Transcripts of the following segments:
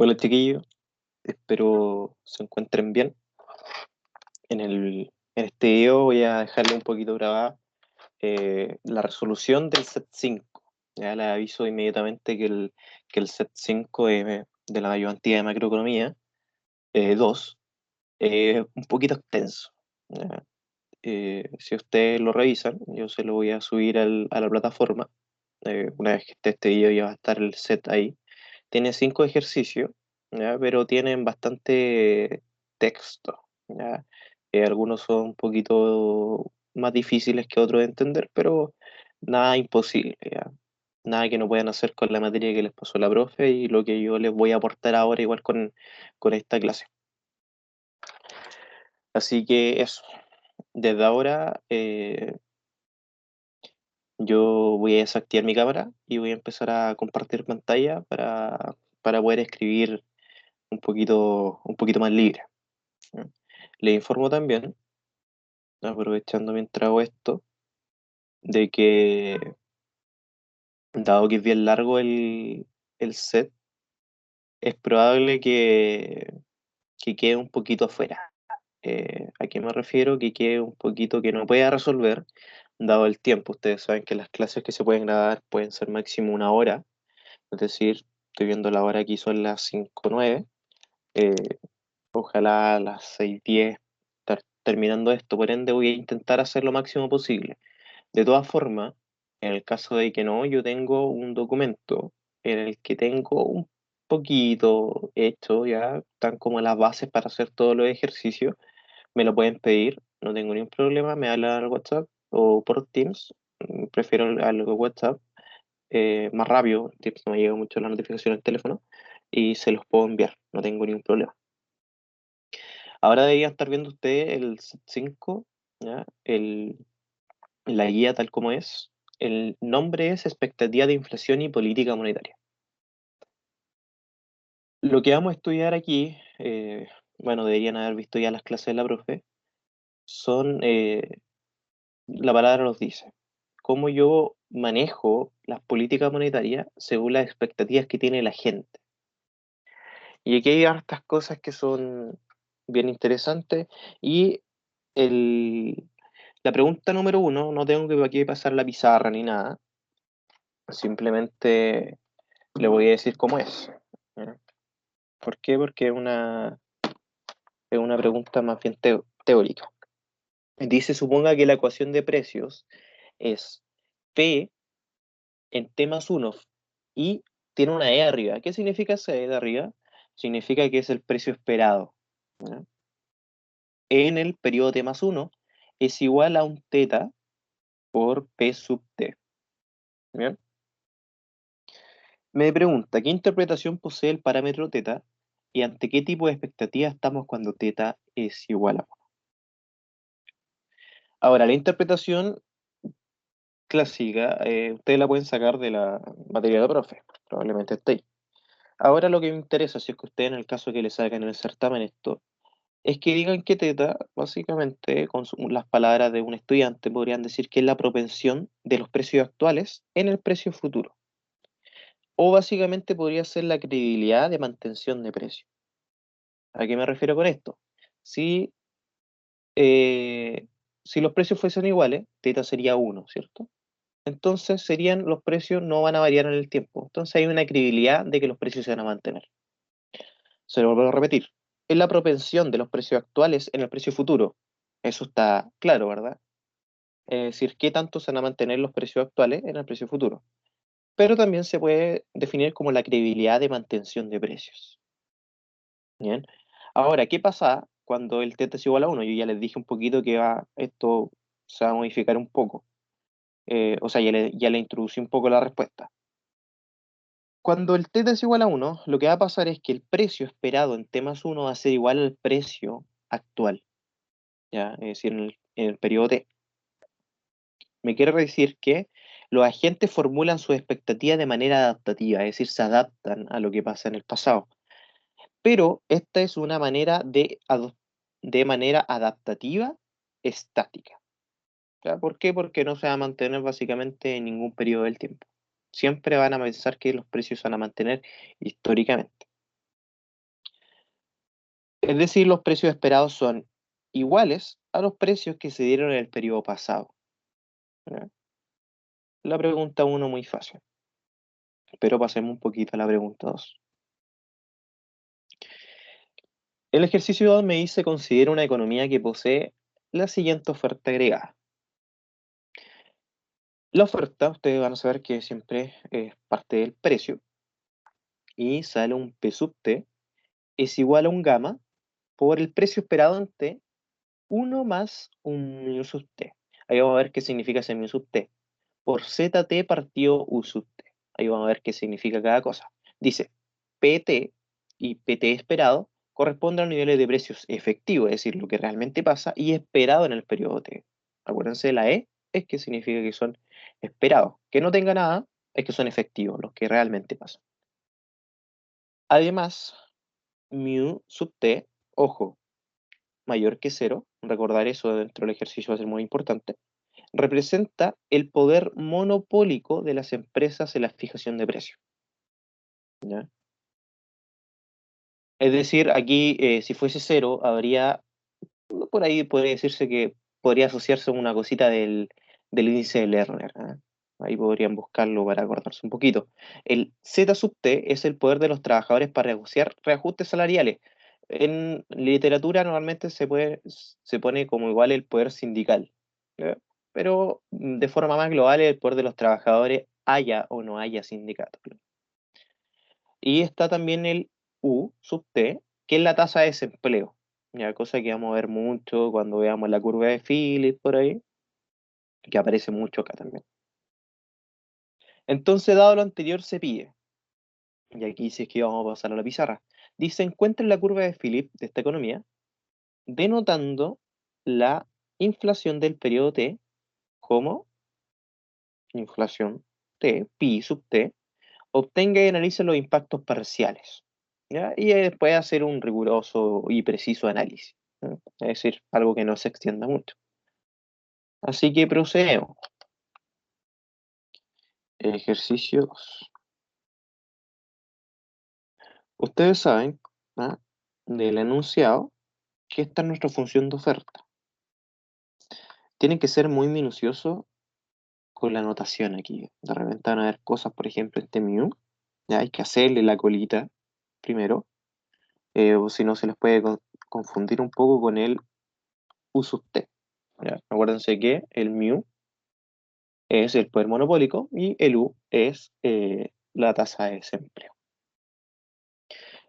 Hola chiquillos, espero se encuentren bien. En este video voy a dejarle un poquito grabada la resolución del set 5. Ya les aviso inmediatamente que el set 5 de la ayudantía de macroeconomía 2 es un poquito extenso. ¿Ya? Si ustedes lo revisan, yo se lo voy a subir a la plataforma. Una vez que esté este video ya va a estar el set ahí. Tiene 5 ejercicios, ¿ya? Pero tienen bastante texto, ¿ya? Algunos son un poquito más difíciles que otros de entender, pero nada imposible, ¿ya? Nada que no puedan hacer con la materia que les pasó la profe y lo que yo les voy a aportar ahora igual con esta clase. Así que eso, desde ahora yo voy a desactivar mi cámara y voy a empezar a compartir pantalla para poder escribir un poquito más libre. ¿Ya? Le informo también, aprovechando mientras hago esto, de que dado que es bien largo el set, es probable que quede un poquito afuera. ¿A qué me refiero? Que quede un poquito que no pueda resolver, dado el tiempo. Ustedes saben que las clases que se pueden grabar pueden ser máximo una hora, es decir, estoy viendo la hora aquí, son las 5:09. eh, Ojalá a las 6:10 estar terminando esto, por ende voy a intentar hacer lo máximo posible. De todas formas, en el caso de que no, yo tengo un documento en el que tengo un poquito hecho, ya están como las bases para hacer todos los ejercicios. Me lo pueden pedir, no tengo ningún problema, me hablan al WhatsApp o por Teams. Prefiero al WhatsApp, más rápido. Teams no me llega mucho la notificación al teléfono y se los puedo enviar, no tengo ningún problema. Ahora debería estar viendo usted el set 5, ¿ya? La guía tal como es. El nombre es Expectativa de Inflación y Política Monetaria. Lo que vamos a estudiar aquí, bueno, deberían haber visto ya las clases de la profe, son, la palabra nos dice, cómo yo manejo las políticas monetarias según las expectativas que tiene la gente. Y aquí hay hartas cosas que son bien interesantes y el, la pregunta número uno, no tengo que aquí pasar la pizarra ni nada, simplemente le voy a decir cómo es. ¿Ya? ¿Por qué? Porque es una pregunta más bien teórica. Dice, suponga que la ecuación de precios es P en T más 1 y tiene una E arriba. ¿Qué significa esa E de arriba? Significa que es el precio esperado. ¿Ya? En el periodo T más 1 es igual a un teta por P sub T. ¿Bien? Me pregunta, ¿qué interpretación posee el parámetro teta y ante qué tipo de expectativa estamos cuando teta es igual a 1? Ahora, la interpretación clásica, ustedes la pueden sacar de la materia de profe, probablemente esté ahí. Ahora lo que me interesa, si es que ustedes en el caso que le sacan en el certamen esto, es que digan que teta, básicamente, con las palabras de un estudiante, podrían decir que es la propensión de los precios actuales en el precio futuro. O básicamente podría ser la credibilidad de mantención de precio. ¿A qué me refiero con esto? Si, eh, si los precios fuesen iguales, teta sería uno, ¿cierto? Entonces serían los precios no van a variar en el tiempo. Entonces hay una credibilidad de que los precios se van a mantener. Se lo vuelvo a repetir. Es la propensión de los precios actuales en el precio futuro. Eso está claro, ¿verdad? Es decir, qué tanto se van a mantener los precios actuales en el precio futuro. Pero también se puede definir como la credibilidad de mantención de precios. Bien. Ahora, ¿qué pasa cuando el teta es igual a uno? Yo ya les dije un poquito que esto se va a modificar un poco. O sea, ya le introducí un poco la respuesta. Cuando el teta es igual a uno, lo que va a pasar es que el precio esperado en T más 1 va a ser igual al precio actual, ¿ya? Es decir, en el periodo T. Me quiere decir que los agentes formulan sus expectativas de manera adaptativa, es decir, se adaptan a lo que pasa en el pasado. Pero esta es una manera de manera adaptativa estática. ¿Ya? ¿Por qué? Porque no se va a mantener básicamente en ningún periodo del tiempo. Siempre van a pensar que los precios se van a mantener históricamente. Es decir, los precios esperados son iguales a los precios que se dieron en el periodo pasado. ¿Ya? La pregunta uno muy fácil, pero pasemos un poquito a la pregunta 2. El ejercicio 2 me dice considera una economía que posee la siguiente oferta agregada. La oferta, ustedes van a saber que siempre es parte del precio y sale un P sub T es igual a un gamma por el precio esperado en T, 1 más un mu sub T. Ahí vamos a ver qué significa ese mu sub T. Por ZT partido U sub T. Ahí vamos a ver qué significa cada cosa. Dice, PT y PT esperado corresponden a los niveles de precios efectivos, es decir, lo que realmente pasa, y esperado en el periodo T. Acuérdense de la E, es que significa que son esperados. Que no tenga nada, es que son efectivos, los que realmente pasan. Además, mu sub T, ojo, mayor que cero, recordar eso dentro del ejercicio va a ser muy importante, representa el poder monopólico de las empresas en la fijación de precios. ¿Ya? Es decir, aquí si fuese cero, habría, por ahí podría decirse que podría asociarse a una cosita del índice de Lerner. ¿Ah? Ahí podrían buscarlo para acordarse un poquito. El Z sub T es el poder de los trabajadores para negociar reajustes salariales. En literatura normalmente se pone como igual el poder sindical. ¿Ya? Pero de forma más global el poder de los trabajadores haya o no haya sindicato. Y está también el U sub T, que es la tasa de desempleo. Ya, cosa que vamos a ver mucho cuando veamos la curva de Phillips por ahí, que aparece mucho acá también. Entonces, dado lo anterior, se pide, y aquí sí es que vamos a pasar a la pizarra, dice encuentra la curva de Phillips de esta economía, denotando la inflación del periodo T como inflación T, pi sub T, obtenga y analice los impactos parciales. ¿Ya? Y después hacer un riguroso y preciso análisis. ¿Ya? Es decir, algo que no se extienda mucho. Así que procedemos. Ejercicio 2. Ustedes saben, ¿ah? Del enunciado que esta es nuestra función de oferta. Tienen que ser muy minuciosos con la anotación aquí. De repente van a ver cosas, por ejemplo, este mu. Ya hay que hacerle la colita primero, o si no se les puede confundir un poco con el U sub T. ¿Ya? Acuérdense que el mu es el poder monopólico y el U es la tasa de desempleo.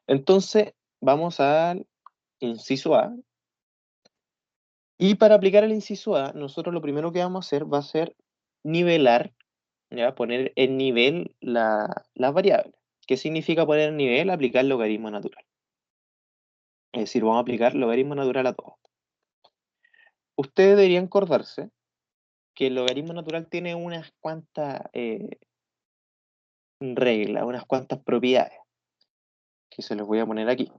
Entonces, vamos al inciso A. Y para aplicar el inciso A, nosotros lo primero que vamos a hacer va a ser nivelar, ¿ya? Poner en nivel las variables. ¿Qué significa poner en nivel? Aplicar logaritmo natural. Es decir, vamos a aplicar logaritmo natural a todo. Ustedes deberían acordarse que el logaritmo natural tiene unas cuantas reglas, unas cuantas propiedades, que se los voy a poner aquí.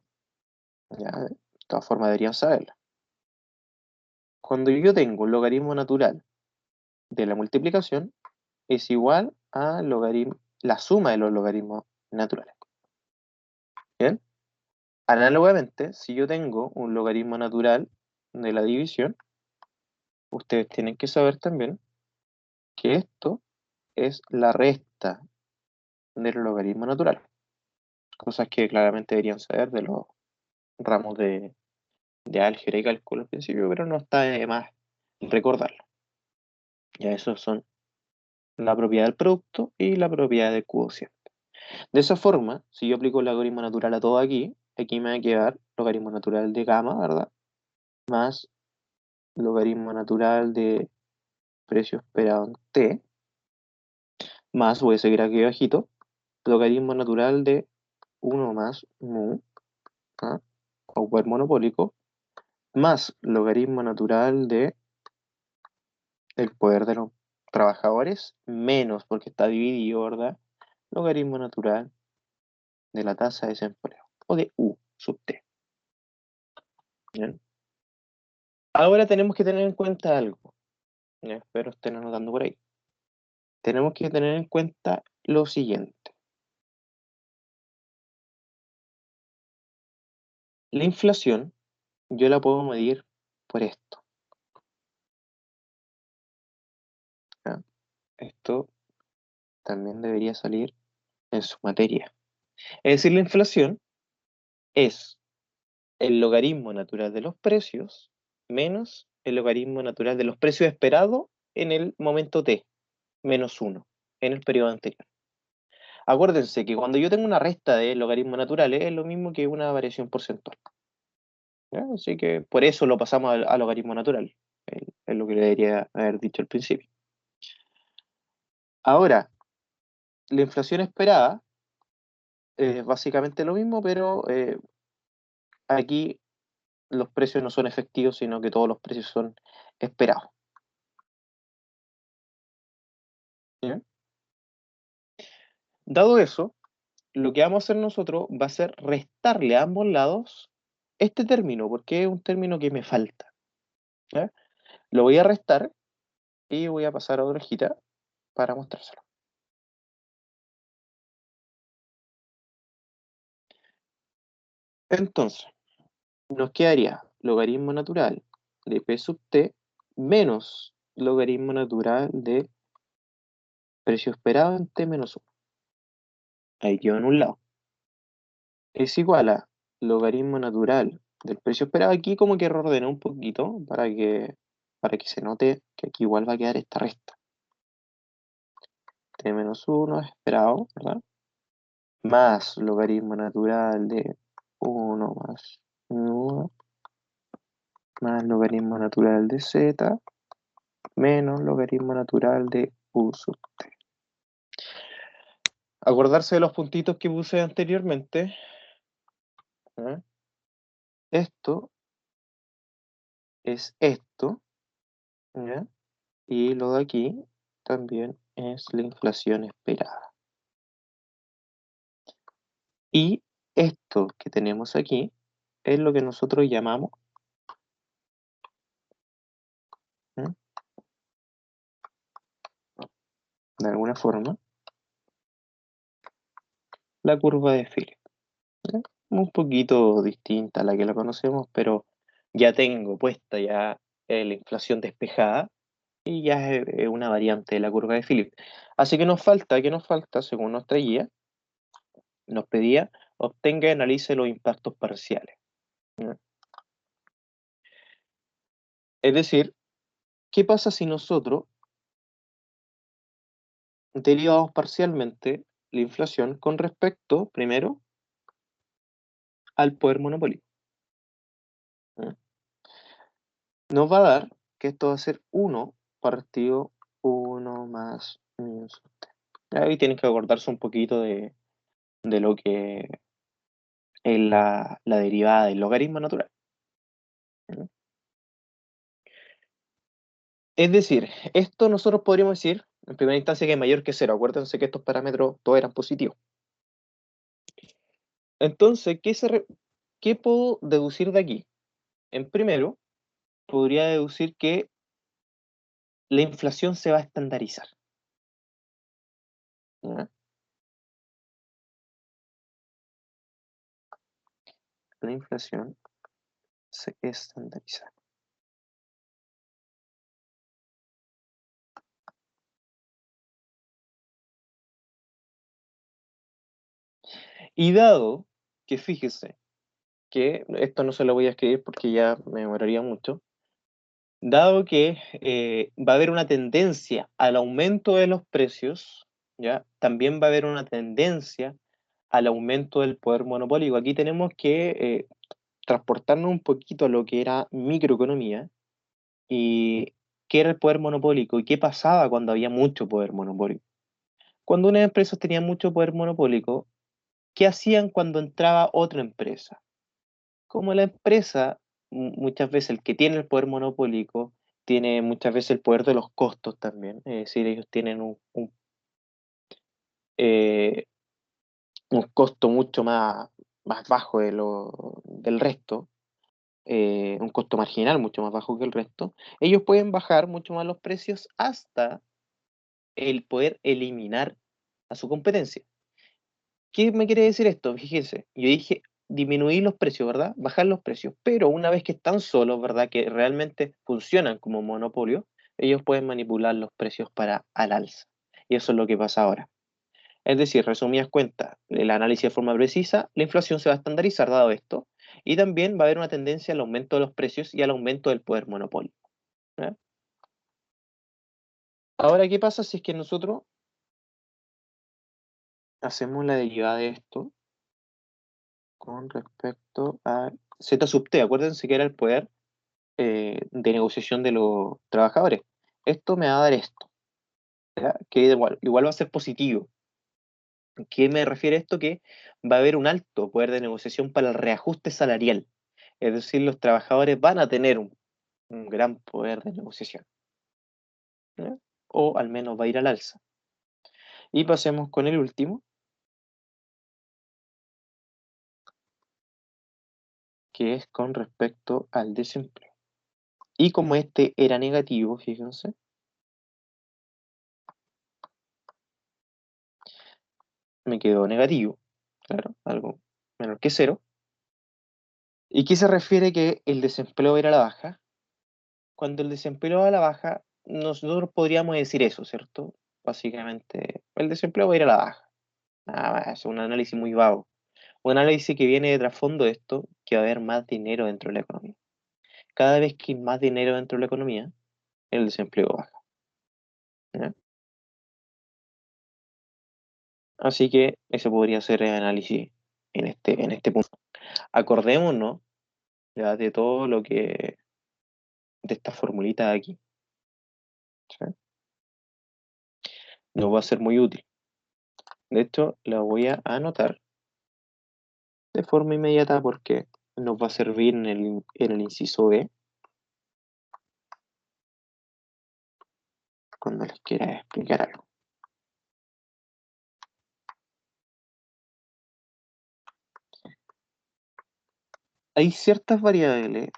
¿Ya? De todas formas deberían saberla. Cuando yo tengo un logaritmo natural de la multiplicación, es igual a la suma de los logaritmos naturales. ¿Bien? Análogamente, si yo tengo un logaritmo natural de la división, ustedes tienen que saber también que esto es la resta del logaritmo natural. Cosas que claramente deberían saber de los ramos de álgebra y cálculo al principio, pero no está de más recordarlo. Ya esos son la propiedad del producto y la propiedad del cociente. De esa forma, si yo aplico el logaritmo natural a todo aquí, aquí me va a quedar logaritmo natural de gamma, ¿verdad? Más logaritmo natural de precio esperado en t, más, voy a seguir aquí abajito, logaritmo natural de 1 más mu, ¿ah? O poder monopólico, más logaritmo natural de el poder de los trabajadores, menos, porque está dividido, ¿verdad? Logaritmo natural de la tasa de desempleo, o de U sub t. ¿Bien? Ahora tenemos que tener en cuenta algo. Ya, espero estén anotando por ahí. Tenemos que tener en cuenta lo siguiente. La inflación yo la puedo medir por esto. ¿Ya? Esto también debería salir en su materia. Es decir, la inflación es el logaritmo natural de los precios menos el logaritmo natural de los precios esperados en el momento t, menos 1, en el periodo anterior. Acuérdense que cuando yo tengo una resta de logaritmos naturales es lo mismo que una variación porcentual. ¿Ya? Así que por eso lo pasamos al logaritmo natural. Es lo que le debería haber dicho al principio. Ahora, la inflación esperada es básicamente lo mismo, pero aquí los precios no son efectivos, sino que todos los precios son esperados. ¿Ya? Dado eso, lo que vamos a hacer nosotros va a ser restarle a ambos lados este término, porque es un término que me falta. ¿Ya? Lo voy a restar y voy a pasar a otra hojita para mostrárselo. Entonces, nos quedaría logaritmo natural de p sub t menos logaritmo natural de precio esperado en t menos 1. Ahí quedó en un lado. Es igual a logaritmo natural del precio esperado. Aquí como que reordené un poquito para que se note que aquí igual va a quedar esta resta. T menos 1 esperado, ¿verdad? Más logaritmo natural de 1 más 1 más logaritmo natural de z menos logaritmo natural de u sub t. Acordarse de los puntitos que puse anteriormente. ¿Eh? Esto es esto, ¿ya? Y lo de aquí también es la inflación esperada. Y esto que tenemos aquí es lo que nosotros llamamos, ¿eh? De alguna forma, la curva de Philip. ¿Ya? Un poquito distinta a la que la conocemos, pero ya tengo puesta ya la inflación despejada y ya es una variante de la curva de Philip. Así que ¿qué nos falta? Según nuestra guía, nos pedía, obtenga y analice los impactos parciales. ¿Ya? Es decir, ¿qué pasa si nosotros derivamos parcialmente la inflación con respecto, primero, al poder monopólico? ¿Ya? Nos va a dar que esto va a ser 1 partido 1 más mu sub t. Ahí tienen que acordarse un poquito de lo que es la derivada del logaritmo natural. ¿Ya? Es decir, esto nosotros podríamos decir, en primera instancia, que es mayor que cero. Acuérdense que estos parámetros todos eran positivos. Entonces, ¿qué puedo deducir de aquí? En primero, podría deducir que la inflación se va a estandarizar. ¿Ya? La inflación se estandariza. Y dado que fíjese que esto no se lo voy a escribir porque ya me demoraría mucho, dado que va a haber una tendencia al aumento de los precios, ¿ya? También va a haber una tendencia al aumento del poder monopólico. Aquí tenemos que transportarnos un poquito a lo que era microeconomía y qué era el poder monopólico y qué pasaba cuando había mucho poder monopólico. Cuando unas empresas tenían mucho poder monopólico, ¿qué hacían cuando entraba otra empresa? Como la empresa, muchas veces el que tiene el poder monopólico, tiene muchas veces el poder de los costos también, es decir, ellos tienen eh, un costo mucho más bajo del resto, un costo marginal mucho más bajo que el resto, ellos pueden bajar mucho más los precios hasta el poder eliminar a su competencia. ¿Qué me quiere decir esto? Fíjense, yo dije disminuir los precios, ¿verdad? Bajar los precios. Pero una vez que están solos, ¿verdad? Que realmente funcionan como monopolio, ellos pueden manipular los precios para al alza. Y eso es lo que pasa ahora. Es decir, resumidas cuentas, el análisis de forma precisa, la inflación se va a estandarizar dado esto, y también va a haber una tendencia al aumento de los precios y al aumento del poder monopolio. ¿Ya? Ahora, ¿qué pasa si es que nosotros hacemos la derivada de esto con respecto a Z sub T? Acuérdense que era el poder de negociación de los trabajadores. Esto me va a dar esto, ¿ya? Que igual va a ser positivo. ¿Qué me refiere esto? Que va a haber un alto poder de negociación para el reajuste salarial. Es decir, los trabajadores van a tener un gran poder de negociación, ¿ya? O al menos va a ir al alza. Y pasemos con el último, que es con respecto al desempleo. Y como este era negativo, fíjense, me quedó negativo, claro, algo menor que cero. ¿Y qué se refiere que el desempleo va a ir a la baja? Cuando el desempleo va a la baja, nosotros podríamos decir eso, ¿cierto? Básicamente, el desempleo va a ir a la baja. Nada más, es un análisis muy vago. Un análisis que viene de trasfondo de esto, que va a haber más dinero dentro de la economía. Cada vez que hay más dinero dentro de la economía, el desempleo baja, ¿ya? Así que ese podría ser el análisis en este punto. Acordémonos ya de todo lo que, de esta formulita de aquí, ¿sí? Nos va a ser muy útil. De hecho, la voy a anotar de forma inmediata porque nos va a servir en el inciso B cuando les quiera explicar algo. Hay ciertas variables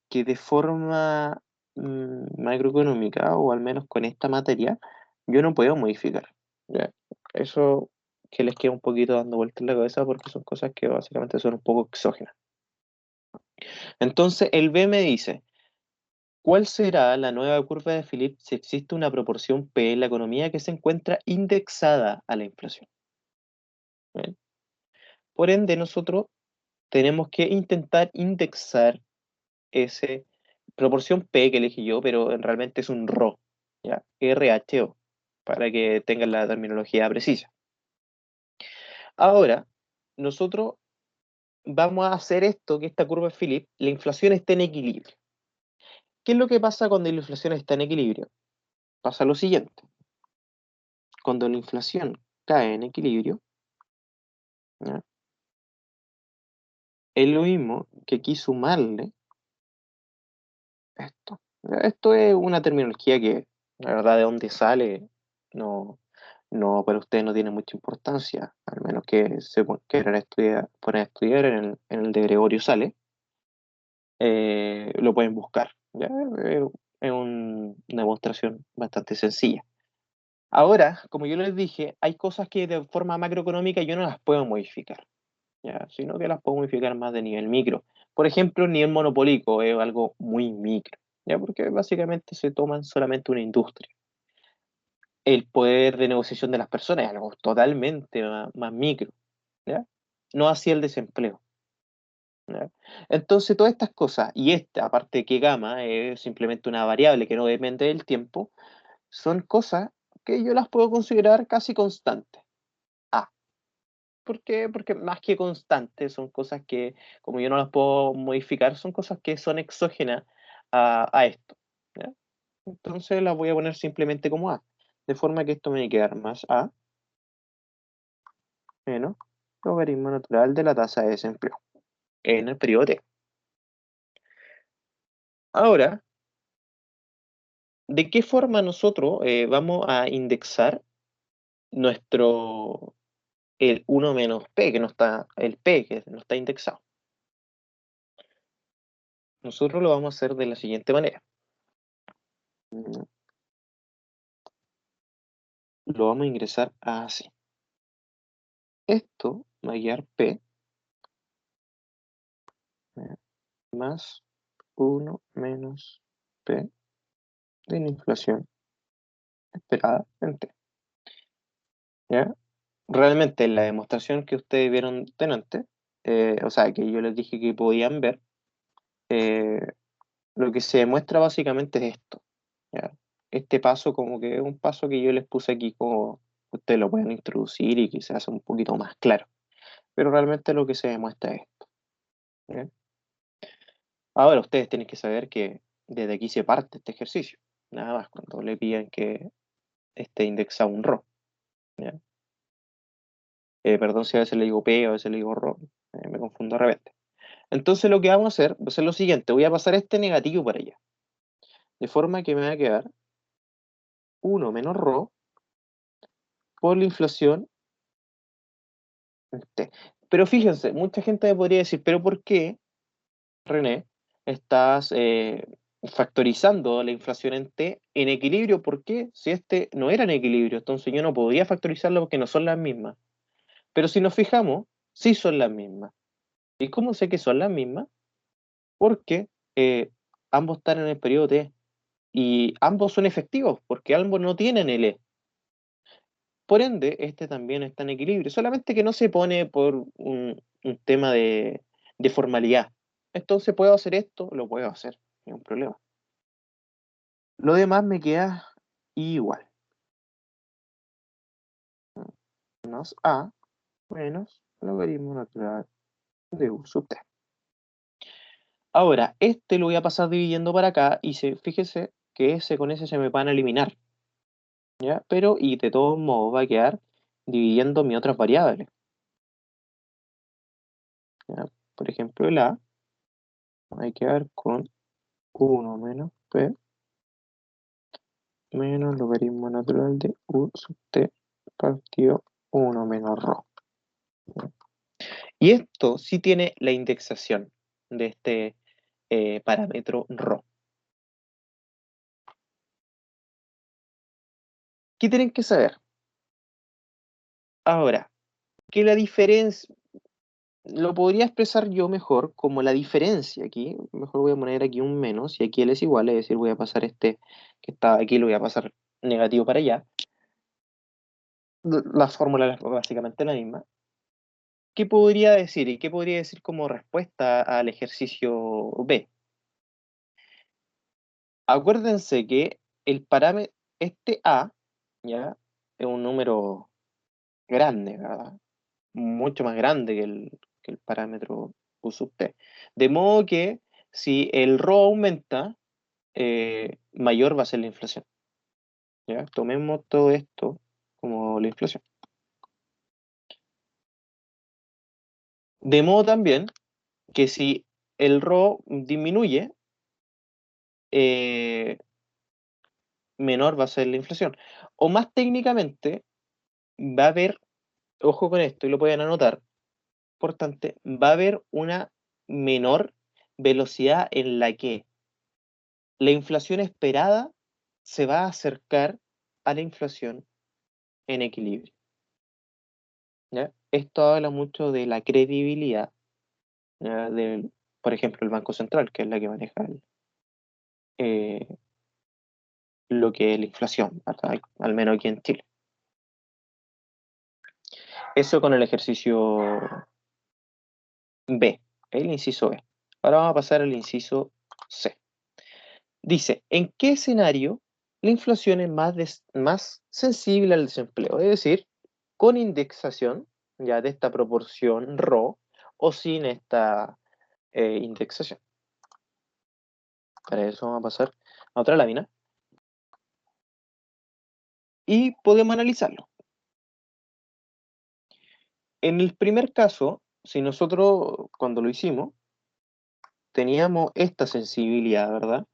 que de forma macroeconómica, o al menos con esta materia, yo no puedo modificar. ¿Ya? Eso que les queda un poquito dando vueltas en la cabeza porque son cosas que básicamente son un poco exógenas. Entonces, el B me dice, ¿cuál será la nueva curva de Philip si existe una proporción P en la economía que se encuentra indexada a la inflación? ¿Bien? Por ende, nosotros tenemos que intentar indexar ese proporción P que elegí yo, pero realmente es un RHO, ¿ya? RHO, para que tengan la terminología precisa. Ahora, nosotros vamos a hacer esto, que esta curva de Philip, la inflación esté en equilibrio. ¿Qué es lo que pasa cuando la inflación está en equilibrio? Pasa lo siguiente. Cuando la inflación cae en equilibrio, ¿ya? Es lo mismo que aquí sumarle esto. Esto es una terminología que, la verdad, de dónde sale, no, no, para ustedes no tiene mucha importancia, al menos que se quieran estudiar, poner a estudiar en el de Gregorio Sale, lo pueden buscar. ¿Ya? Es una demostración bastante sencilla. Ahora, como yo les dije, hay cosas que de forma macroeconómica yo no las puedo modificar, ¿ya? Sino que las puedo modificar más de nivel micro. Por ejemplo, el nivel monopólico es algo muy micro, ¿ya? Porque básicamente se toman solamente una industria. El poder de negociación de las personas es algo totalmente más micro, ¿ya? No así el desempleo, ¿ya? Entonces, todas estas cosas, y esta, aparte que gamma es simplemente una variable que no depende del tiempo, son cosas que yo las puedo considerar casi constantes. Ah, ¿por qué? Porque más que constantes, son cosas que, como yo no las puedo modificar, son cosas que son exógenas a esto, ¿ya? Entonces las voy a poner simplemente como A, de forma que esto me va a quedar más A menos logaritmo natural de la tasa de desempleo en el periodo T. Ahora, ¿de qué forma nosotros vamos a indexar nuestro, el uno menos P, que no está, el P que no está indexado? Nosotros lo vamos a hacer de la siguiente manera. Mm, Lo vamos a ingresar así. Esto va a guiar P más 1 menos P de la inflación esperada en T. ¿Ya? Realmente la demostración que ustedes vieron delante, o sea, que yo les dije que podían ver, eh, lo que se demuestra básicamente es esto. ¿Ya? Este paso como que es un paso que yo les puse aquí como ustedes lo pueden introducir y quizás un poquito más claro. Pero realmente lo que se demuestra es esto. ¿Ya? Ahora ustedes tienen que saber que desde aquí se parte este ejercicio. Nada más cuando le pidan que esté indexado un RO. ¿Ya? Perdón si a veces le digo P o a veces le digo RO. Me confundo de repente. Entonces lo que vamos a hacer va a ser lo siguiente. Voy a pasar este negativo para allá. De forma que me va a quedar 1 menos RO por la inflación T. Pero fíjense, mucha gente me podría decir, pero ¿por qué, René, estás factorizando la inflación en T en equilibrio? ¿Por qué? Si este no era en equilibrio, entonces yo no podía factorizarlo porque no son las mismas. Pero si nos fijamos, sí son las mismas. ¿Y cómo sé que son las mismas? Porque ambos están en el periodo T y ambos son efectivos porque ambos no tienen el E. Por ende, este también está en equilibrio, solamente que no se pone por un tema de formalidad. Entonces, ¿puedo hacer esto? Lo puedo hacer, no hay un problema. Lo demás me queda igual. Menos A menos logaritmo natural de U sub T. Ahora, este lo voy a pasar dividiendo para acá y fíjese que ese con ese se me van a eliminar, ¿ya? Pero, y de todos modos va a quedar dividiendo mis otras variables, ¿ya? Por ejemplo, el A va a quedar con 1 menos P menos logaritmo natural de U sub T partido 1 menos ρ. Y esto sí tiene la indexación de este parámetro ρ. ¿Qué tienen que saber? Ahora, que la diferencia, lo podría expresar yo mejor como la diferencia aquí, mejor voy a poner aquí un menos y aquí él es igual, es decir, voy a pasar este que está aquí, lo voy a pasar negativo para allá. La fórmula es básicamente la misma. ¿Qué podría decir? ¿Y qué podría decir como respuesta al ejercicio B? Acuérdense que el parámetro, este A, ¿ya? Es un número grande, ¿verdad? Mucho más grande que el parámetro U sub T. De modo que si el ρ aumenta, mayor va a ser la inflación, ¿ya? Tomemos todo esto como la inflación. De modo también que si el ρ disminuye, eh, menor va a ser la inflación. O más técnicamente, va a haber, ojo con esto y lo pueden anotar, importante, va a haber una menor velocidad en la que la inflación esperada se va a acercar a la inflación en equilibrio. ¿Ya? Esto habla mucho de la credibilidad, ¿ya? Por ejemplo, el Banco Central, que es la que maneja eh, lo que es la inflación, ¿verdad? Al menos aquí en Chile. Eso con el ejercicio B, el inciso B. Ahora vamos a pasar al inciso C. Dice, ¿en qué escenario la inflación es más sensible al desempleo? Es decir, con indexación ya de esta proporción ρ o sin esta indexación. Para eso vamos a pasar a otra lámina y podemos analizarlo. En el primer caso, si nosotros cuando lo hicimos teníamos esta sensibilidad, ¿verdad?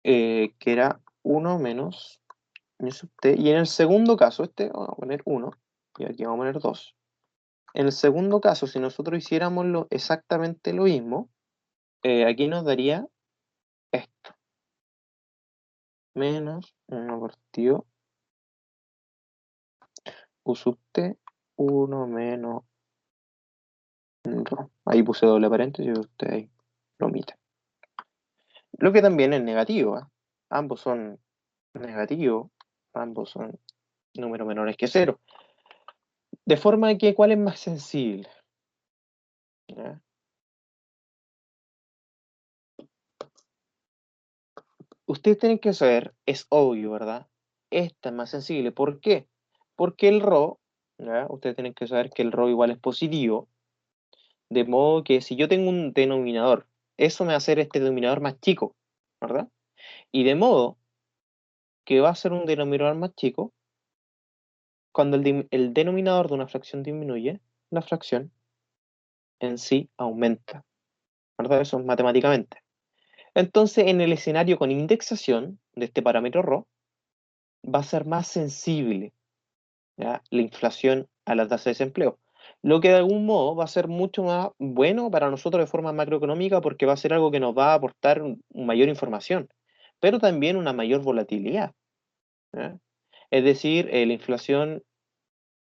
Que era 1 menos mi sub t. Y en el segundo caso, este vamos a poner 1 y aquí vamos a poner 2. En el segundo caso, si nosotros hiciéramos exactamente lo mismo, aquí nos daría esto. Menos 1 partido U sub t, 1 menos No, ahí puse doble paréntesis y usted ahí lo omite. Lo que también es negativo, ¿eh? Ambos son negativos, ambos son números menores que cero. De forma que, ¿cuál es más sensible? ¿Ya? Ustedes tienen que saber, es obvio, ¿verdad? Esta es más sensible. ¿Por qué? Porque el ρ, ¿ya? Ustedes tienen que saber que el ρ igual es positivo, de modo que si yo tengo un denominador, eso me va a hacer este denominador más chico, ¿verdad? Y de modo que va a ser un denominador más chico, cuando el denominador de una fracción disminuye, la fracción en sí aumenta, ¿verdad? Eso es matemáticamente. Entonces, en el escenario con indexación de este parámetro ρ, va a ser más sensible, ¿ya? La inflación a la tasa de desempleo. Lo que de algún modo va a ser mucho más bueno para nosotros de forma macroeconómica porque va a ser algo que nos va a aportar mayor información, pero también una mayor volatilidad, ¿ya? Es decir, la inflación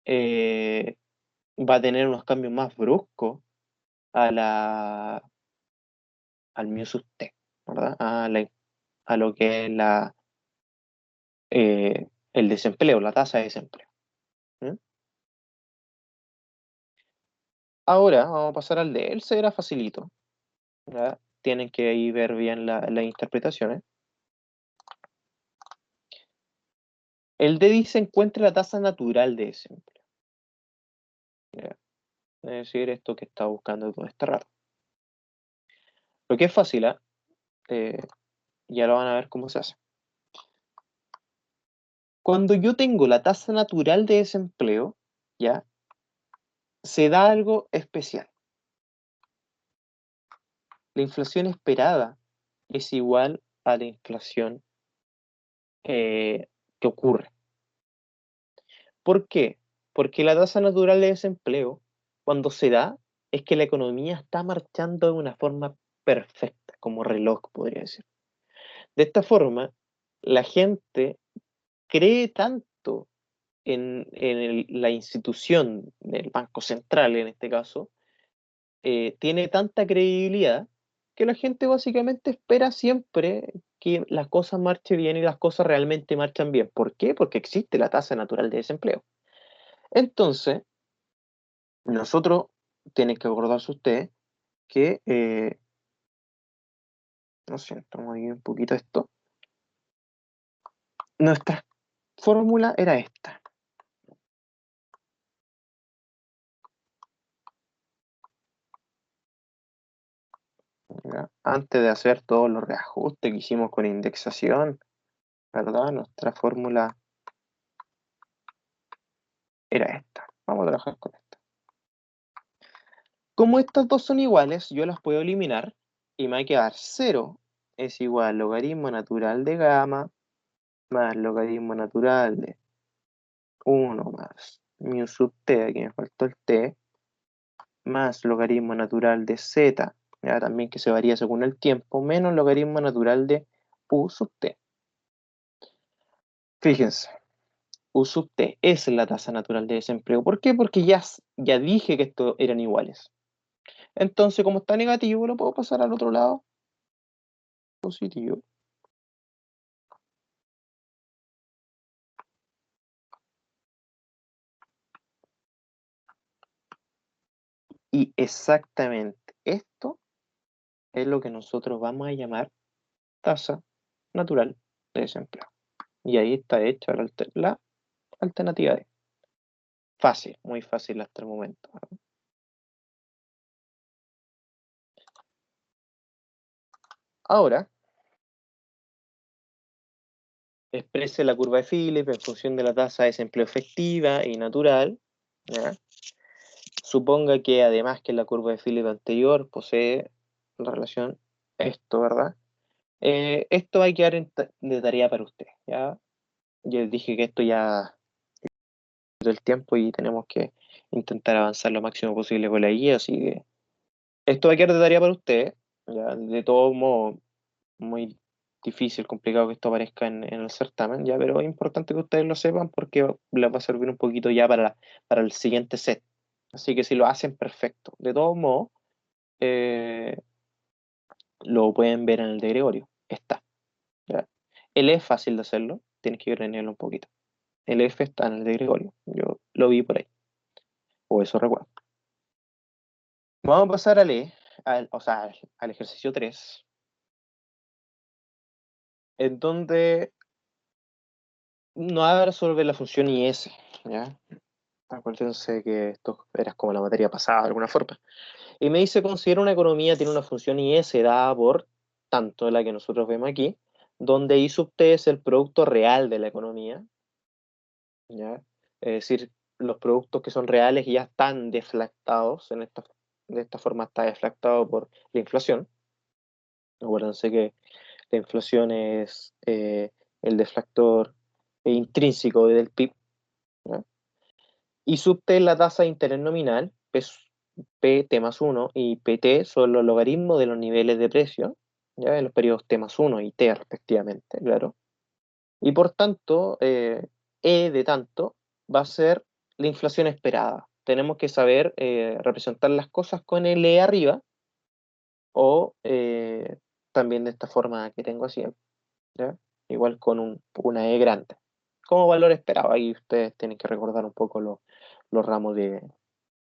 eh, va a tener unos cambios más bruscos a al mu sub t, ¿verdad? A lo que es el desempleo, la tasa de desempleo. ¿Mm? Ahora vamos a pasar al D. El C era facilito, ¿ya? Tienen que ahí ver bien las interpretaciones. El D dice encuentre la tasa natural de desempleo, ¿ya? Es decir, esto que está buscando todo este rato. Lo que es fácil, ¿ah? Eh, ya lo van a ver cómo se hace. Cuando yo tengo la tasa natural de desempleo, ¿ya? Se da algo especial. La inflación esperada es igual a la inflación que ocurre. ¿Por qué? Porque la tasa natural de desempleo, cuando se da, es que la economía está marchando de una forma perfecta, como reloj, podría decir. De esta forma, la gente cree tanto en la institución del Banco Central, en este caso, tiene tanta credibilidad que la gente básicamente espera siempre que las cosas marchen bien y las cosas realmente marchan bien. ¿Por qué? Porque existe la tasa natural de desempleo. Entonces, nosotros tienen que acordarse usted que, lo siento, moví un poquito esto, nuestra fórmula era esta, ¿ya? Antes de hacer todos los reajustes que hicimos con indexación, ¿verdad? Nuestra fórmula era esta. Vamos a trabajar con esta. Como estas dos son iguales, yo las puedo eliminar y me va a quedar cero es igual a logaritmo natural de gamma más logaritmo natural de uno más mu sub t, aquí me faltó el t, más logaritmo natural de z, ya también que se varía según el tiempo, menos logaritmo natural de u sub t. Fíjense, u sub t es la tasa natural de desempleo. ¿Por qué? Porque ya dije que estos eran iguales. Entonces, como está negativo, lo puedo pasar al otro lado, positivo. Y exactamente esto es lo que nosotros vamos a llamar tasa natural de desempleo. Y ahí está hecha la alternativa D. Fácil, muy fácil hasta el momento. Ahora, exprese la curva de Phillips en función de la tasa de desempleo efectiva y natural, ¿ya? Suponga que además que la curva de Phillips anterior posee la relación esto, ¿verdad? Esto va a quedar de tarea para usted, ¿ya? Yo les dije que esto ya todo el tiempo y tenemos que intentar avanzar lo máximo posible con la guía, así que esto va a quedar de tarea para usted, ya, de todo modo, muy difícil, complicado que esto aparezca en el certamen, ya, pero es importante que ustedes lo sepan porque les va a servir un poquito ya para el siguiente set. Así que si lo hacen, perfecto. De todos modos, eh, lo pueden ver en el de Gregorio. Está. ¿Ya? El E es fácil de hacerlo, tienes que cranearlo un poquito. El F está en el de Gregorio. Yo lo vi por ahí, o eso recuerdo. Vamos a pasar al E, o sea, al ejercicio 3, en donde no va a resolver la función IS, ¿ya? Acuérdense que esto era como la materia pasada de alguna forma. Y me dice, considera una economía tiene una función IS dada por tanto, la que nosotros vemos aquí, donde I sub t es el producto real de la economía, ¿ya? Es decir, los productos que son reales ya están deflactados, de esta forma está deflactado por la inflación. Acuérdense que la inflación es el deflactor intrínseco del PIB, ¿ya? Y sub t es la tasa de interés nominal, PT más uno y PT son los logaritmos de los niveles de precio, ¿ya? En los periodos T más uno y T respectivamente, claro. Y por tanto, E de tanto va a ser la inflación esperada. Tenemos que saber representar las cosas con el E arriba o también de esta forma que tengo así, ¿ya? Igual con una E grande. Como valor esperado. Ahí ustedes tienen que recordar un poco los ramos de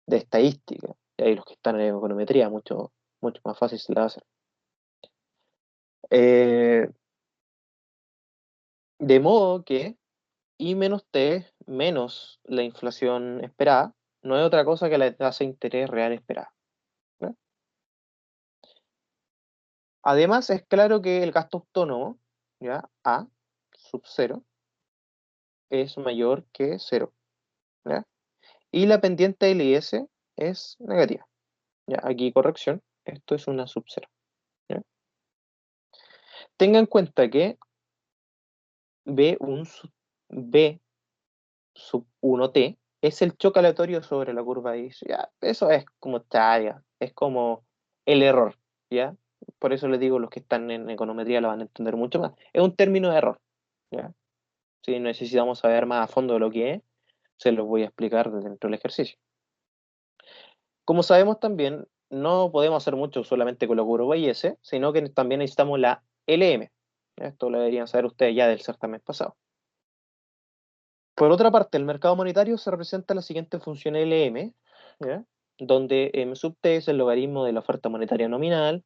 estadística. Y ahí los que están en econometría, mucho más fácil se la va a hacer. Eh, de modo que I menos T menos la inflación esperada no es otra cosa que la tasa de interés real esperada, ¿no? Además, es claro que el gasto autónomo, ¿ya? A sub cero, es mayor que cero, ¿ya? Y la pendiente del IS es negativa. ¿Ya? Aquí corrección, esto es una sub cero, ¿ya? Tenga en cuenta que B sub 1t es el choque aleatorio sobre la curva y ya, eso es como tarea, es como el error, ¿ya? Por eso les digo, los que están en econometría lo van a entender mucho más. Es un término de error, ¿ya? Si necesitamos saber más a fondo de lo que es, se los voy a explicar dentro del ejercicio. Como sabemos también, no podemos hacer mucho solamente con la curva IS, sino que también necesitamos la LM. Esto lo deberían saber ustedes ya del certamen pasado. Por otra parte, el mercado monetario se representa la siguiente función LM, ¿ya? Donde M sub T es el logaritmo de la oferta monetaria nominal.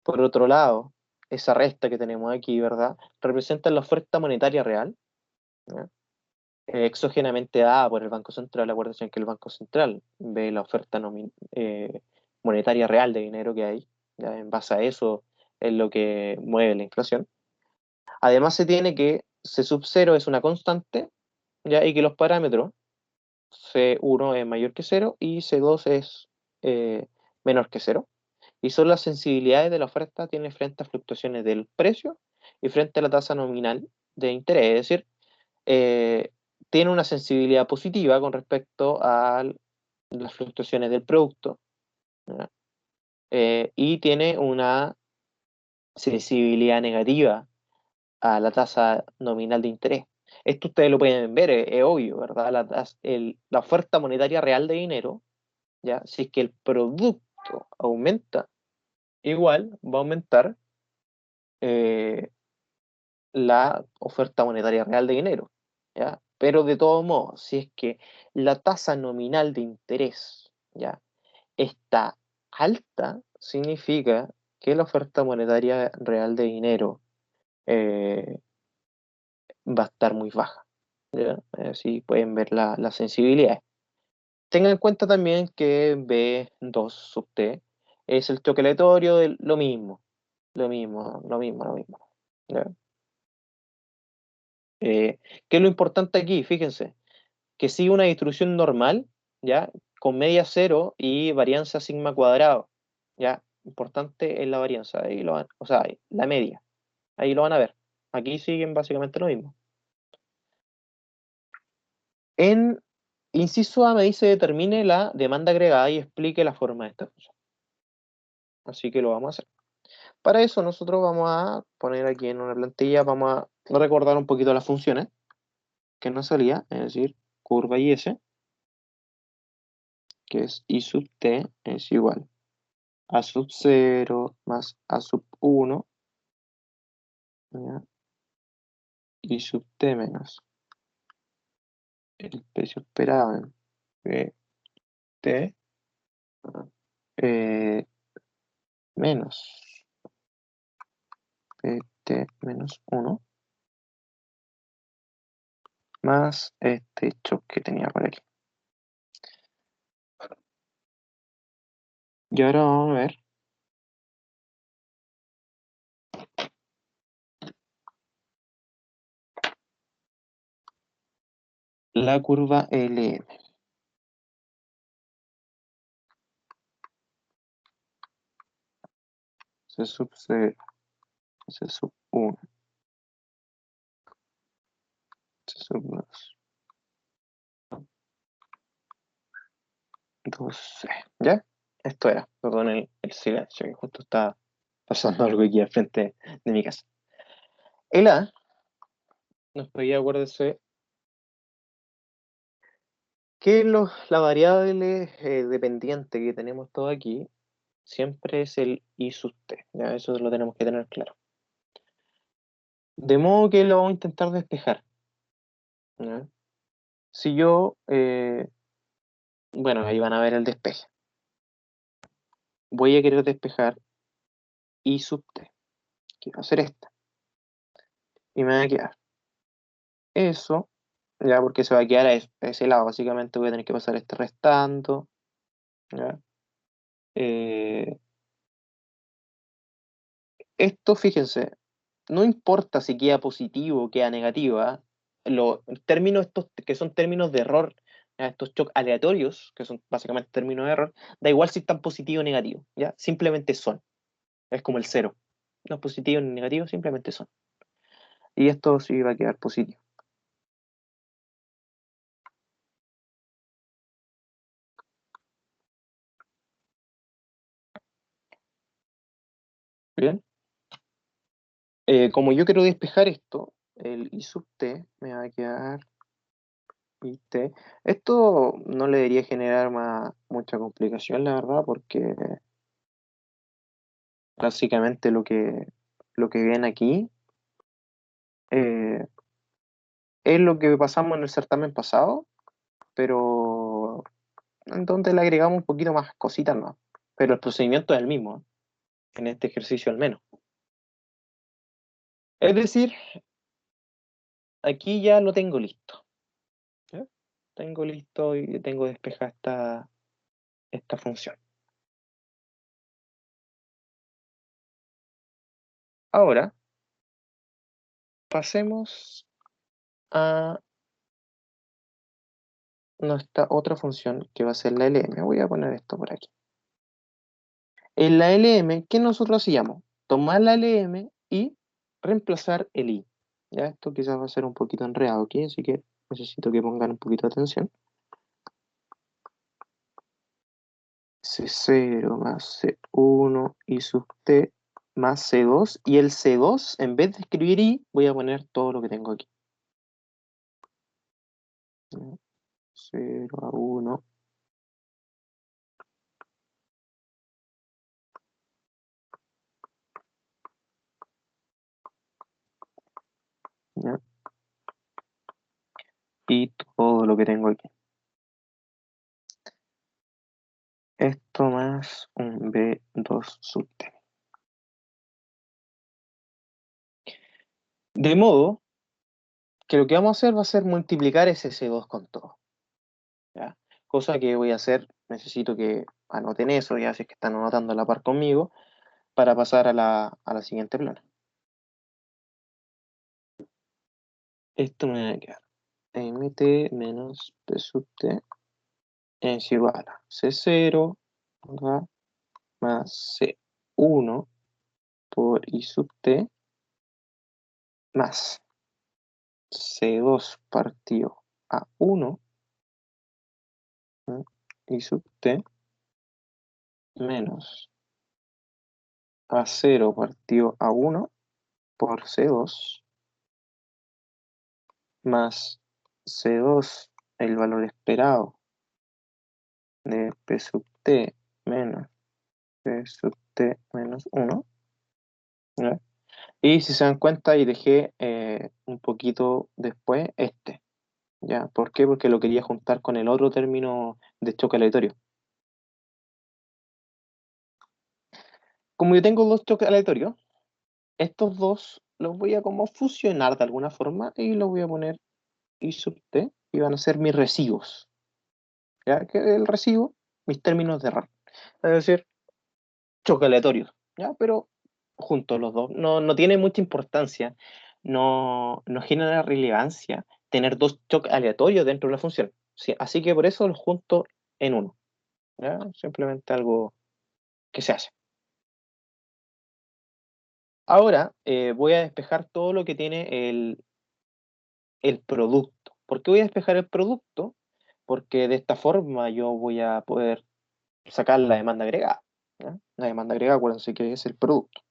Por otro lado, esa resta que tenemos aquí, ¿verdad? Representa la oferta monetaria real, ¿ya? Exógenamente dada por el Banco Central. Acuérdense que el Banco Central ve la oferta monetaria real de dinero que hay, ¿ya? En base a eso es lo que mueve la inflación. Además, se tiene que C sub 0 es una constante, ¿ya? Y que los parámetros C1 es mayor que cero y C2 es eh, menor que cero. Y son las sensibilidades de la oferta tiene frente a fluctuaciones del precio y frente a la tasa nominal de interés. Es decir, eh, tiene una sensibilidad positiva con respecto a las fluctuaciones del producto, ¿ya? Y tiene una sensibilidad negativa a la tasa nominal de interés. Esto ustedes lo pueden ver, es obvio, ¿verdad? La oferta monetaria real de dinero, ¿ya? Si es que el producto aumenta, igual va a aumentar eh, la oferta monetaria real de dinero, ¿ya? Pero de todos modos, si es que la tasa nominal de interés, ¿ya? Está alta, significa que la oferta monetaria real de dinero eh, va a estar muy baja, ¿ya? Así pueden ver la sensibilidad. Tengan en cuenta también que B2 sub T es el choque aleatorio de lo mismo. ¿Ya? ¿Qué es lo importante aquí? Fíjense, que sigue una distribución normal, ¿ya? Con media cero y varianza sigma cuadrado, ¿ya? Importante es la varianza, o sea, la media, ahí lo van a ver. Aquí siguen básicamente lo mismo. En inciso A me dice determine la demanda agregada y explique la forma de esta función. Así que lo vamos a hacer. Para eso nosotros vamos a poner aquí en una plantilla, vamos a recordar un poquito las funciones que nos salía, es decir, curva y S, que es I sub t, es igual a sub 0 más a sub 1, ¿ya? I sub t menos el precio esperado en t eh, menos pt menos 1 más este shock que tenía por aquí. Y ahora vamos a ver la curva LM. C sub 0, C sub 1, C sub 2, 2C. ¿Ya? Esto era. Perdón el silencio, que justo está pasando algo aquí al frente de mi casa. El A nos pedía, acuérdense, que la variable dependiente que tenemos todo aquí siempre es el I sub t. Ya, eso lo tenemos que tener claro. De modo que lo vamos a intentar despejar. ¿Ya? Si yo, bueno, ahí van a ver el despeje. Voy a querer despejar I sub t. Quiero hacer esta. Y me va a quedar eso, ya, porque se va a quedar a ese lado. Básicamente voy a tener que pasar este restando. ¿Ya? Eh, Esto, fíjense, no importa si queda positivo o queda negativo, ¿ah? Los términos estos que son términos de error, ¿ya? Estos shocks aleatorios, que son básicamente términos de error, da igual si están positivo o negativo, ¿ya? Simplemente son. Es como el cero. No es positivo ni negativo, simplemente son. Y esto sí va a quedar positivo. ¿Bien? Como yo quiero despejar esto, el I sub t me va a quedar I t. Esto no le debería generar mucha complicación, la verdad, porque básicamente lo que viene aquí eh, es lo que pasamos en el certamen pasado, pero en donde le agregamos un poquito más cositas, ¿no? Pero el procedimiento es el mismo, ¿eh? En este ejercicio al menos. Es decir, aquí ya lo tengo listo. ¿Ya? Tengo listo y tengo despejada esta función. Ahora, pasemos a nuestra otra función que va a ser la LM. Voy a poner esto por aquí. En la LM, ¿qué nosotros hacíamos? Tomar la LM y reemplazar el I. Ya, esto quizás va a ser un poquito enredado aquí, así que necesito que pongan un poquito de atención. C0 más C1 I sub t más C2. Y el C2, en vez de escribir I, voy a poner todo lo que tengo aquí. 0 a 1. ¿Ya? Y todo lo que tengo aquí. Esto más un B2 sub t. De modo que lo que vamos a hacer va a ser multiplicar ese C2 con todo. ¿Ya? Cosa que voy a hacer, necesito que anoten eso, ya si es que están anotando a la par conmigo, para pasar a la siguiente plana. Esto me va a quedar mt menos p sub t es igual a c0, ¿verdad? Más c1 por i sub t más c2 partido a 1, ¿no? I sub t menos a0 partido a 1 por c2 más C2, el valor esperado de P sub T menos P sub T menos 1. ¿Ya? Y si se dan cuenta, y dejé un poquito después este. ¿Ya? ¿Por qué? Porque lo quería juntar con el otro término de choque aleatorio. Como yo tengo dos choques aleatorios, estos dos los voy a como fusionar de alguna forma y los voy a poner I sub T y van a ser mis recibos. ¿Ya? Que el recibo, mis términos de error. Es decir, choque aleatorio. ¿Ya? Pero juntos los dos. No tiene mucha importancia. No genera relevancia tener dos choques aleatorios dentro de una función. Sí, así que por eso los junto en uno. ¿Ya? Simplemente algo que se hace. Ahora voy a despejar todo lo que tiene el producto. ¿Por qué voy a despejar el producto? Porque de esta forma yo voy a poder sacar la demanda agregada. ¿Ya? La demanda agregada, acuérdense que es el producto.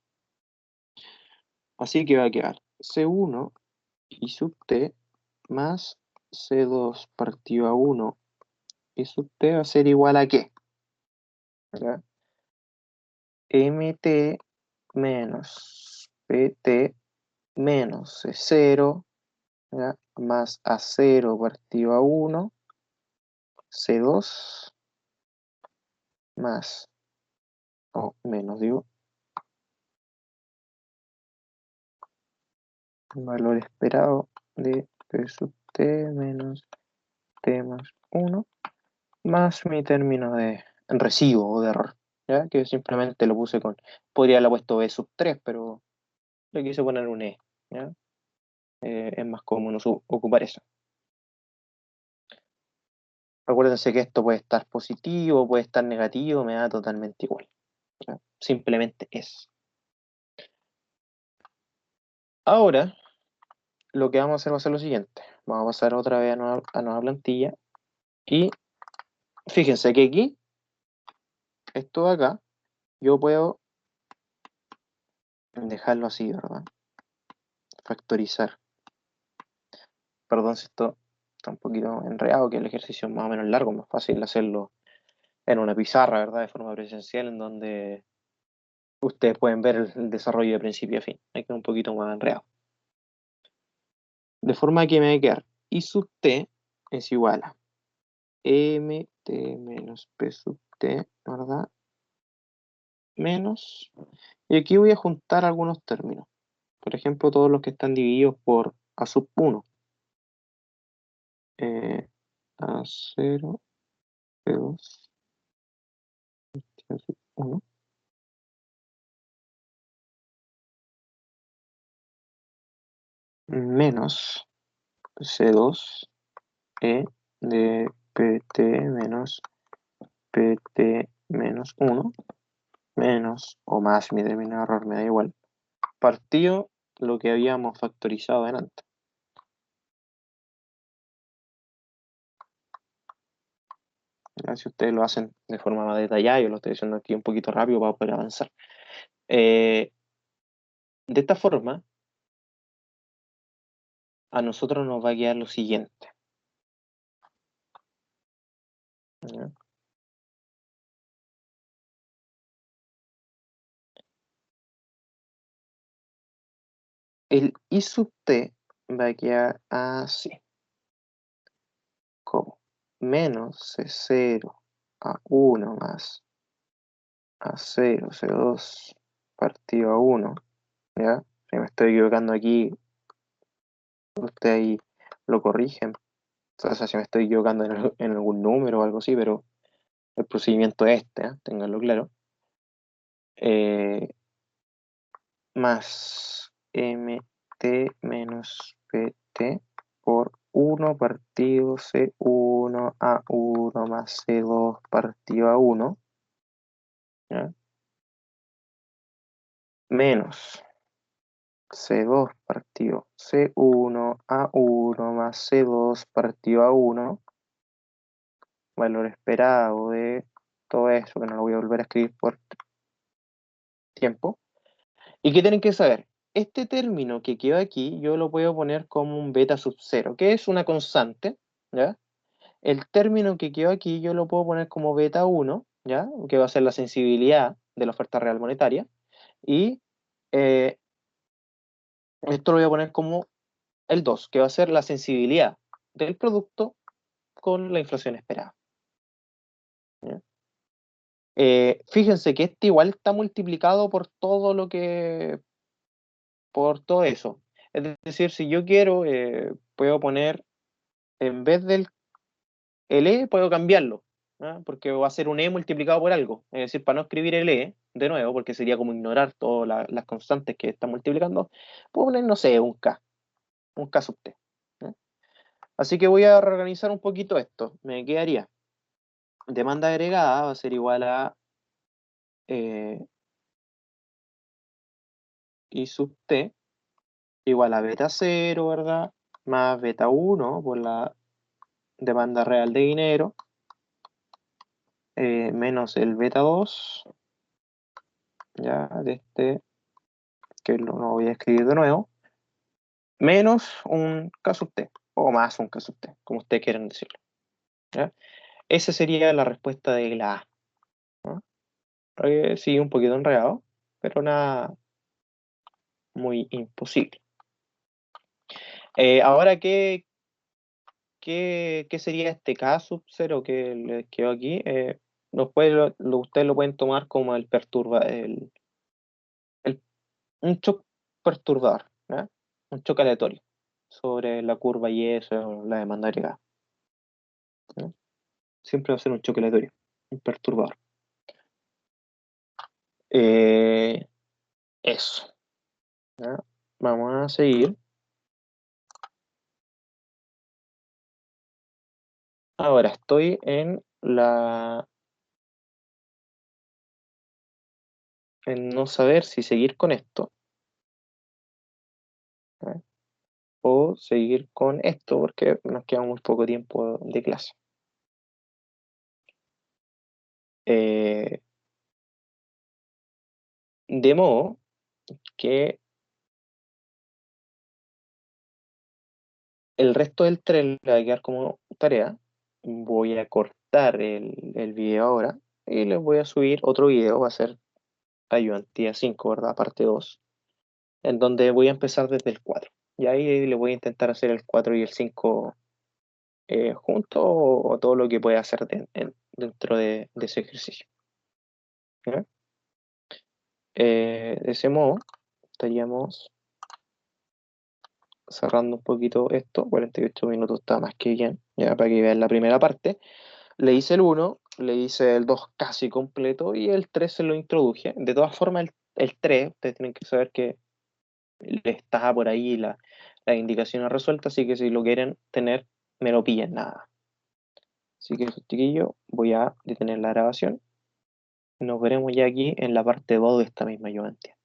Así que va a quedar C1 y sub t más C2 partido a 1 y sub t va a ser igual a ¿qué? ¿Ya? mt menos pt menos C0, ¿ya? Más A0 partido a 1 C2 más, o menos digo, el valor esperado de P sub t menos t más 1 más mi término de recibo o de error, ¿ya? Que simplemente lo puse con, podría haberlo puesto B sub 3, pero le quise poner un E, ¿ya? Es más cómodo ocupar eso. Acuérdense que esto puede estar positivo, puede estar negativo, me da totalmente igual, ¿ya? Simplemente es. Ahora, lo que vamos a hacer va a ser lo siguiente. Vamos a pasar otra vez a nueva plantilla y fíjense que aquí, esto de acá, yo puedo dejarlo así, ¿verdad? Factorizar. Perdón si esto está un poquito enredado, que el ejercicio es más o menos largo, más fácil hacerlo en una pizarra, ¿verdad? De forma presencial, en donde ustedes pueden ver el desarrollo de principio a fin. Hay que ir un poquito más enredado. De forma que me va a quedar I sub t es igual a mt menos p sub t, ¿verdad? Menos. Y aquí voy a juntar algunos términos. Por ejemplo, todos los que están divididos por a sub 1. A 0, P2, a sub 1. Menos C2 E de PT menos PT menos 1 menos o más mi término de error, me da igual, partido lo que habíamos factorizado delante. Ya, si ustedes lo hacen de forma más detallada, yo lo estoy haciendo aquí un poquito rápido para poder avanzar. De esta forma, a nosotros nos va a quedar lo siguiente. ¿Ya? El I sub t va a quedar así, como menos C0 a 1 más A0, C2 partido a 1, ¿ya? Si me estoy equivocando aquí, ustedes ahí lo corrigen. O sea, si me estoy equivocando en algún número o algo así, pero el procedimiento es este, ¿eh? Ténganlo claro. Eh, Más mt menos pt por 1 partido C1 a 1 más C2 partido a 1, ¿ya? Menos C2 partido C1 a 1 más C2 partido a 1, valor esperado de todo eso, que no lo voy a volver a escribir por tiempo. ¿Y qué tienen que saber? Este término que queda aquí, yo lo puedo poner como un beta sub 0, que es una constante, ¿ya? El término que quedó aquí yo lo puedo poner como beta 1, ¿ya? Que va a ser la sensibilidad de la oferta real monetaria. Y eh, esto lo voy a poner como el 2, que va a ser la sensibilidad del producto con la inflación esperada. ¿Ya? Fíjense que este igual está multiplicado por todo por todo eso. Es decir, si yo quiero, puedo poner, en vez del el E, puedo cambiarlo, ¿ya? Porque va a ser un E multiplicado por algo. Es decir, para no escribir el E de nuevo, porque sería como ignorar todas las constantes que están multiplicando, puedo poner, no sé, un K sub T. ¿Ya? Así que voy a reorganizar un poquito esto. Me quedaría demanda agregada va a ser igual a eh, I sub T igual a beta cero, ¿verdad? Más beta uno por la demanda real de dinero, menos el beta 2 ya, de este, que lo voy a escribir de nuevo, menos un K sub T, o más un K sub T, como ustedes quieran decirlo. ¿Ya? Esa sería la respuesta de la A. ¿No? Sí, un poquito enredado, pero nada muy imposible. Ahora, ¿qué sería este K sub cero que les quedó aquí? Ustedes lo pueden tomar como el- un shock perturbador, ¿ya? Un shock aleatorio sobre la curva y eso, la demanda agregada. ¿Ya? Siempre va a ser un choque aleatorio, un perturbador. Eh, eso. ¿Ya? Vamos a seguir. Ahora estoy en no saber si seguir con esto, ¿ya? O seguir con esto porque nos queda muy poco tiempo de clase. Eh, de modo que el resto del tren le va a quedar como tarea. Voy a cortar el video ahora y les voy a subir otro video, va a ser ayudantía 5, ¿verdad? Parte 2, en donde voy a empezar desde el 4. Y ahí le voy a intentar hacer el 4 y el 5 juntos o todo lo que pueda hacer dentro de ese ejercicio. ¿Ya? De ese modo, estaríamos cerrando un poquito esto. 48 minutos está más que bien, ya para que vean la primera parte. Le hice el uno, le hice el 2 casi completo y el 3 se lo introduje. De todas formas, el 3, ustedes tienen que saber que le está por ahí la indicación resuelta, así que si lo quieren tener, me lo pillen nada. Así que, chiquillos, voy a detener la grabación. Nos veremos ya aquí en la parte 2 de esta misma ayudantía.